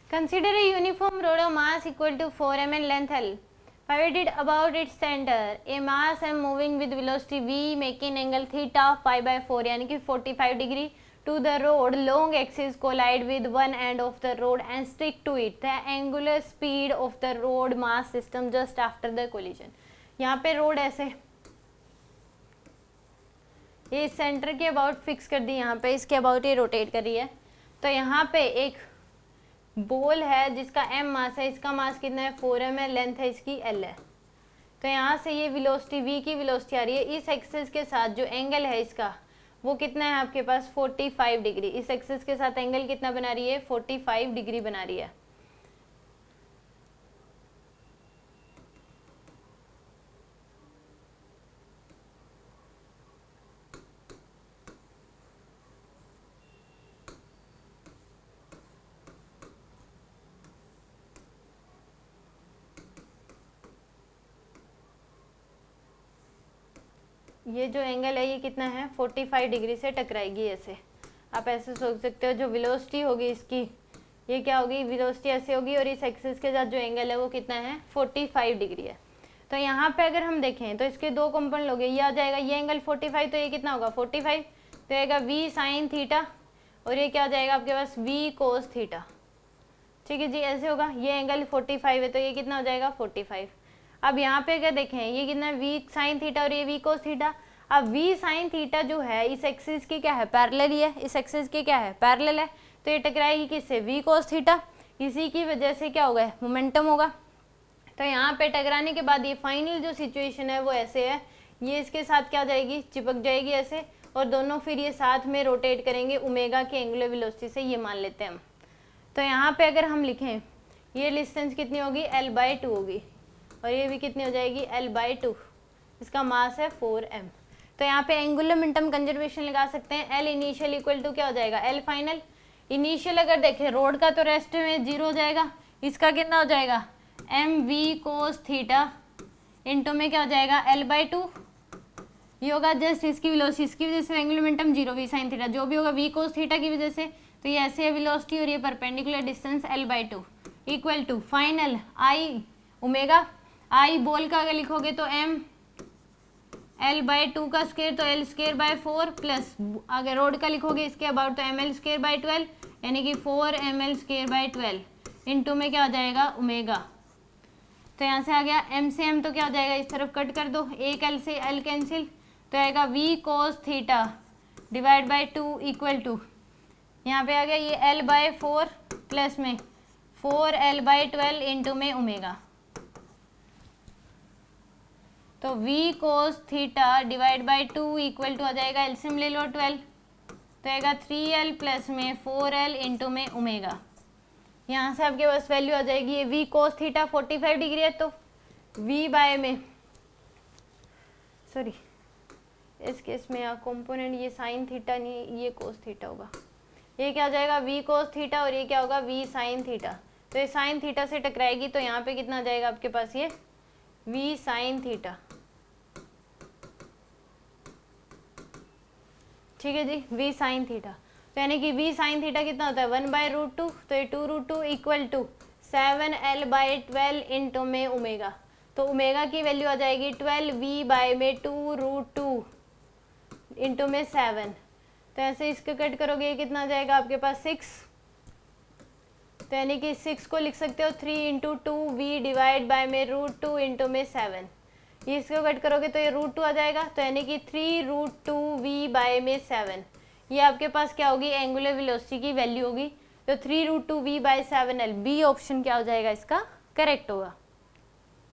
Consider a uniform rod of mass equal to 4 m in length L, pivoted about its center, a mass m moving with velocity v making angle theta pi by 4 यानी कि 45 degree to the rod long axis collide with one end of the rod and stick to it. The angular speed of the rod mass system just after the collision. यहाँ पे road ऐसे ये centre के about fix कर दी, यहाँ पे इसके about ये रोटेट कर रही है। तो यहाँ पे एक बॉल है जिसका m मास है, इसका मास कितना है 4m है, लेंथ है इसकी l है। तो यहाँ से ये वेलोसिटी v की वेलोसिटी आ रही है, इस एक्सिस के साथ जो एंगल है इसका वो कितना है आपके पास 45 डिग्री। इस एक्सिस के साथ एंगल कितना बना रही है 45 डिग्री बना रही है। ये जो एंगल है ये कितना है 45 डिग्री से टकराएगी ऐसे। आप ऐसे सोच सकते हो जो वेलोसिटी होगी इसकी ये क्या होगी, वेलोसिटी ऐसे होगी और इस एक्सिस के साथ जो एंगल है वो कितना है 45 डिग्री है। तो यहाँ पे अगर हम देखें तो इसके दो कंपोनेंट हो गए, ये आ जाएगा ये एंगल 45, तो ये कितना होगा 45, तो आएगा वी साइन थीटा और ये क्या आ जाएगा आपके पास वी कोस थीटा। ठीक है जी, ऐसे होगा। ये एंगल 45 है तो ये कितना हो जाएगा 45। अब यहाँ पे अगर देखें ये कितना वी साइन थीटा और ये वी कोस थीटा। अब वी साइन थीटा जो है इस एक्सिस की क्या है पैरेलल ही है, इस एक्सिस की क्या है पैरेलल है, तो ये टकराएगी किससे वी कोस थीटा। इसी की वजह से क्या होगा मोमेंटम होगा। तो यहाँ पे टकराने के बाद ये फाइनल जो सिचुएशन है वो ऐसे है, ये इसके साथ क्या जाएगी चिपक जाएगी ऐसे और दोनों फिर ये साथ में रोटेट करेंगे ओमेगा के एंगुलर वेलोसिटी से, ये मान लेते हैं हम। तो यहाँ पे अगर हम लिखें ये डिस्टेंस कितनी होगी l/2 होगी और ये भी कितनी हो जाएगी l/2। इसका मास है 4m। तो यहाँ पे एंगुलर मोमेंटम कंजर्वेशन लगा सकते हैं। l इनिशियल इक्वल टू क्या हो जाएगा l फाइनल। इनिशियल अगर देखें रोड का तो रेस्ट में 0 हो जाएगा, इसका कितना हो जाएगा mv कोस थीटा इंटू में क्या हो जाएगा l/2। ये होगा जस्ट इसकी वेलोसिटी, इसकी वजह से angular momentum 0 v sine theta जो भी होगा v कोस थीटा की वजह से। तो ये ऐसे है वेलोसिटी और ये perpendicular distance l/2 equal to final i omega. I ball का अगर लिखोगे तो m l/2 का स्क्वायर तो l²/4 प्लस अगर रोड का लिखोगे इसके अबाउट तो ml²/12 यानी कि 4ml²/12 इंटू में क्या हो जाएगा ओमेगा। तो यहाँ से आ गया m से m तो क्या हो जाएगा इस तरफ कट कर दो, एक l से l कैंसिल, तो आएगा v cos theta divide by 2 equal to यहाँ पे आ गया ये l/4 प्लस में 4l/12 इंटू में ओमेगा। तो v cos theta divide by 2 equal to आ जाएगा एलसीएम ले लो 12, तो आएगा 3l प्लस में 4l इंटू में ओमेगा। यहाँ से आपके पास वैल्यू आ जाएगी ये v कोस थीटा 45 डिग्री है तो v बाय में सॉरी इस केस में यहाँ कॉम्पोनेंट ये साइन थीटा नहीं ये कोस थीटा होगा, ये क्या आ जाएगा v कोस थीटा और ये क्या होगा v साइन थीटा। तो ये साइन थीटा से टकराएगी तो यहाँ पे कितना आ जाएगा आपके पास ये v साइन थीटा। ठीक है जी v साइन थीटा। तो यानी कि v साइन थीटा कितना होता है 1/√2, तो ये 2√2 इक्वल टू 7l/12 इंटू में ओमेगा। तो ओमेगा की वैल्यू आ जाएगी 12v बाय में 2√2 इंटू में 7। तो ऐसे इसको कट करोगे ये कितना आ जाएगा आपके पास 6। तो यानी कि 6 को लिख सकते हो 3 इंटू 2v डिवाइड बाय में √2 इंटू में 7। ये इसको कट करोगे तो ये √2 आ जाएगा, तो यानी कि 3√2v बाय में 7। ये आपके पास क्या होगी एंगुलर वेलोसिटी की वैल्यू होगी। तो 3√2v bye 7l B option क्या हो जाएगा इसका करेक्ट होगा।